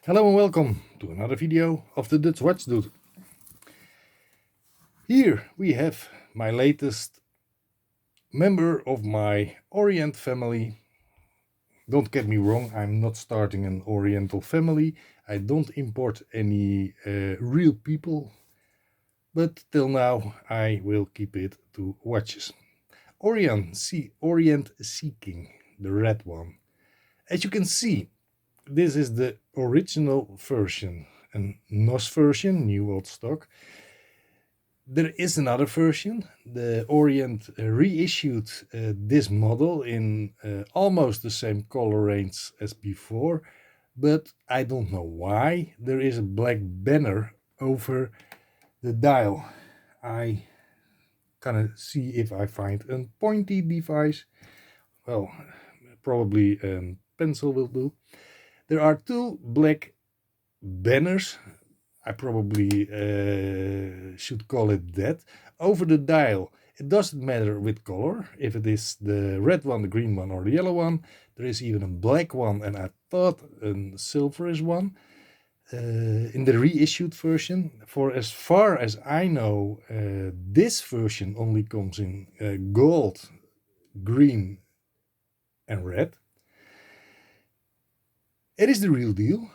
Hello and welcome to another video of the Dutchwatchdude. Here we have my latest member of my Orient family. Don't get me wrong, I'm not starting an Oriental family. I don't import any real people, but till now I will keep it to watches. Orient Seeking, the red one. As you can see, this is the original version, an NOS version, new old stock. There is another version, the Orient reissued this model in almost the same color range as before, but I don't know why there is a black banner over the dial. I gonna see if I find a pointy device. Well, probably a pencil will do. There are two black banners, I probably should call it that, over the dial. It doesn't matter with color, if it is the red one, the green one, or the yellow one. There is even a black one, and I thought a silverish one in the reissued version. For as far as I know, this version only comes in gold, green, and red. It is the real deal,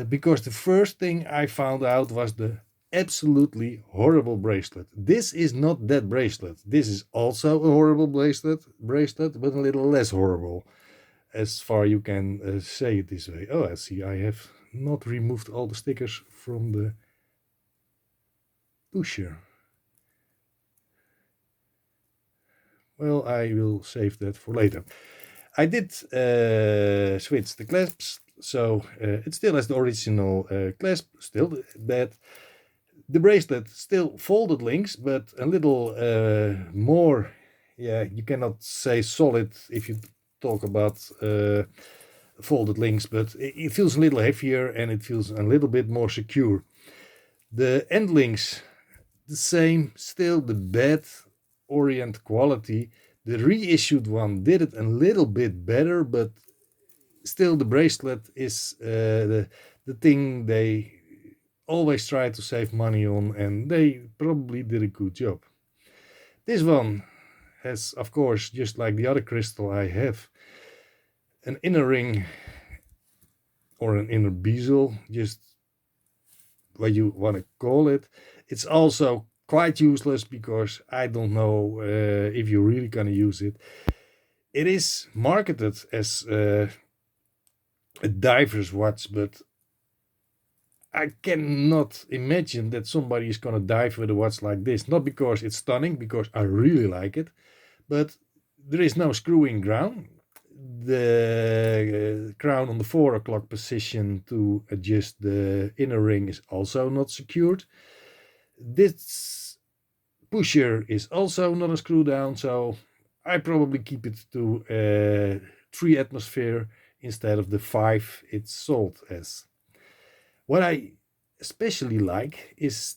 because the first thing I found out was the absolutely horrible bracelet. This is not that bracelet. This is also a horrible bracelet, but a little less horrible, as far you can say it this way. Oh, I see, I have not removed all the stickers from the pusher. Well, I will save that for later. I did switch the clasps, so it still has the original clasp, still bad. The bracelet still folded links, but a little more, yeah, you cannot say solid if you talk about folded links, but it feels a little heavier and it feels a little bit more secure. The end links, the same, still the bad Orient quality. The reissued one did it a little bit better, but still the bracelet is the thing they always try to save money on, and they probably did a good job. This one has, of course, just like the other crystal I have, an inner ring or an inner bezel, just what you want to call it. It's also quite useless because I don't know if you're really gonna use it. It is marketed as a diver's watch, but I cannot imagine that somebody is gonna dive with a watch like this. Not because it's stunning, because I really like it, but there is no screwing crown. The crown on the 4 o'clock position to adjust the inner ring is also not secured. This pusher is also not a screw down, so I probably keep it to 3 atmosphere instead of the 5 it's sold as. What I especially like is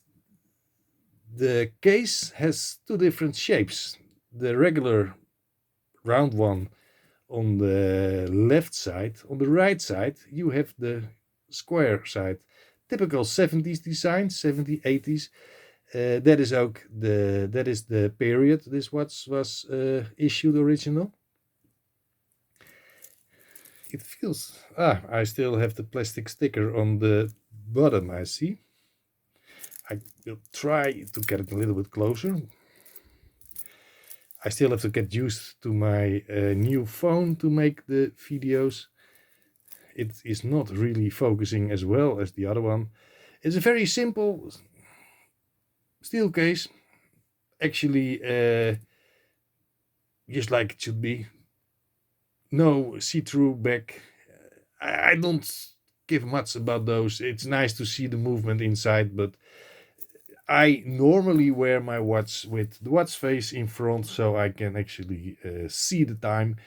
the case has two different shapes. The regular round one on the left side. On the right side you have the square side. Typical 70s design, 70s, 80s. That is the period this watch was issued original. It feels, I still have the plastic sticker on the bottom, I see. I will try to get it a little bit closer. I still have to get used to my new phone to make the videos. It is not really focusing as well as the other one. It's a very simple steel case, actually just like it should be. No see-through back. I don't give much about those. It's nice to see the movement inside, but I normally wear my watch with the watch face in front, so I can actually see the time,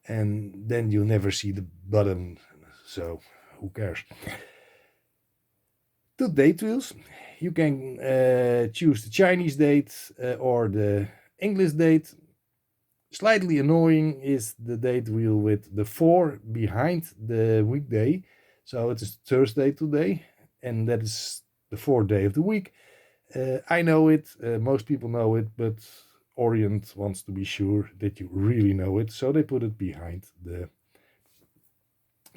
and then you never see the button, so who cares. Two date wheels. You can choose the Chinese date or the English date. Slightly annoying is the date wheel with the 4 behind the weekday. So it is Thursday today, and that is the fourth day of the week. I know it, most people know it, but Orient wants to be sure that you really know it, so they put it behind the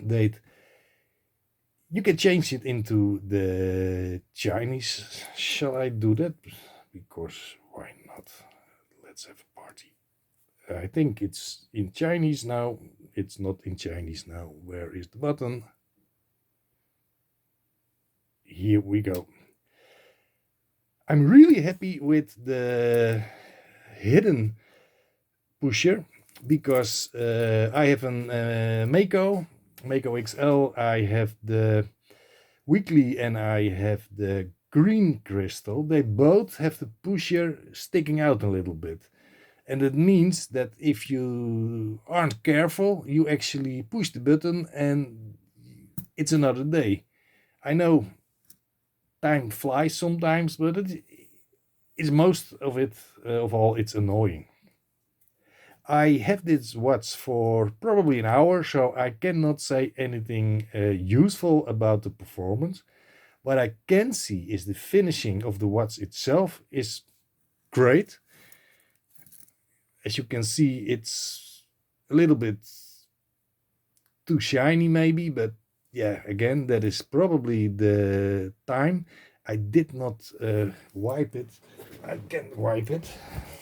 date. You can change it into the Chinese. Shall I do that? Because why not? Let's have a party. I think it's in Chinese now. It's not in Chinese now. Where is the button? Here we go. I'm really happy with the hidden pusher because I have an Mako XL. I have the weekly and I have the green crystal. They both have the pusher sticking out a little bit. And it means that if you aren't careful, you actually push the button and it's another day. I know time flies sometimes, but it is most of it, of all, it's annoying. I have this watch for probably an hour, so I cannot say anything useful about the performance. What I can see is the finishing of the watch itself is great. As you can see, it's a little bit too shiny maybe, but yeah, again, that is probably the time. I did not wipe it. I can wipe it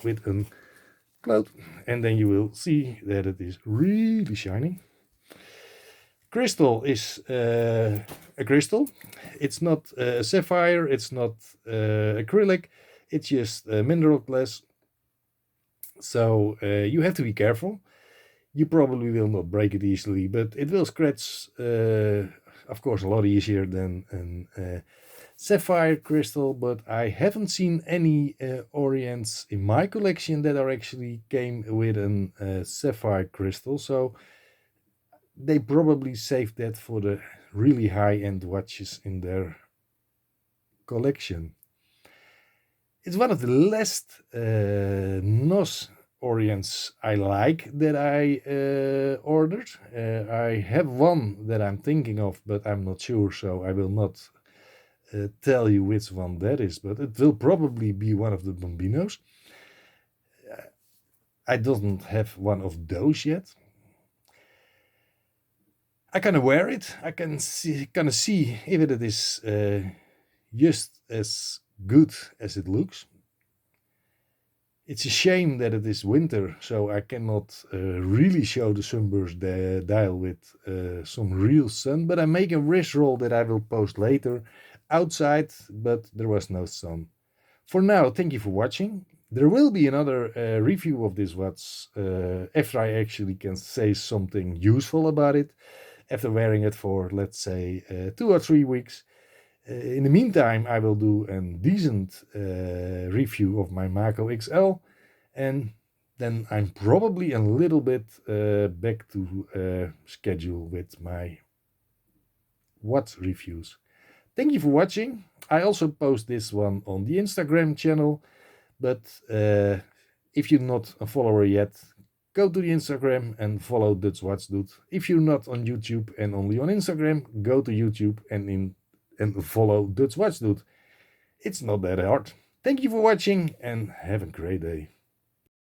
with a cloth, and then you will see that it is really shiny. Crystal is a crystal. It's not a sapphire, it's not acrylic, it's just mineral glass. So you have to be careful. You probably will not break it easily, but it will scratch, of course, a lot easier than a sapphire crystal. But I haven't seen any Orients in my collection that are actually came with a sapphire crystal. So they probably saved that for the really high-end watches in their collection. It's one of the last NOS Orients I like that I ordered. I have one that I'm thinking of, but I'm not sure, so I will not tell you which one that is, but it will probably be one of the Bombinos. I don't have one of those yet. I kind of wear it. I can see if it is just as good as it looks. It's a shame that it is winter, so I cannot really show the sunburst dial with some real sun, but I make a wrist roll that I will post later outside, but there was no sun. For now, thank you for watching. There will be another review of this watch after I actually can say something useful about it, after wearing it for, let's say, 2 or 3 weeks. In the meantime, I will do a decent review of my Mako XL, and then I'm probably a little bit back to schedule with my watch reviews. Thank you for watching. I also post this one on the Instagram channel, but if you're not a follower yet, go to the Instagram and follow Dutchwatchdude. If you're not on YouTube and only on Instagram, go to YouTube and follow Dutchwatchdude. It's not that hard. Thank you for watching and have a great day.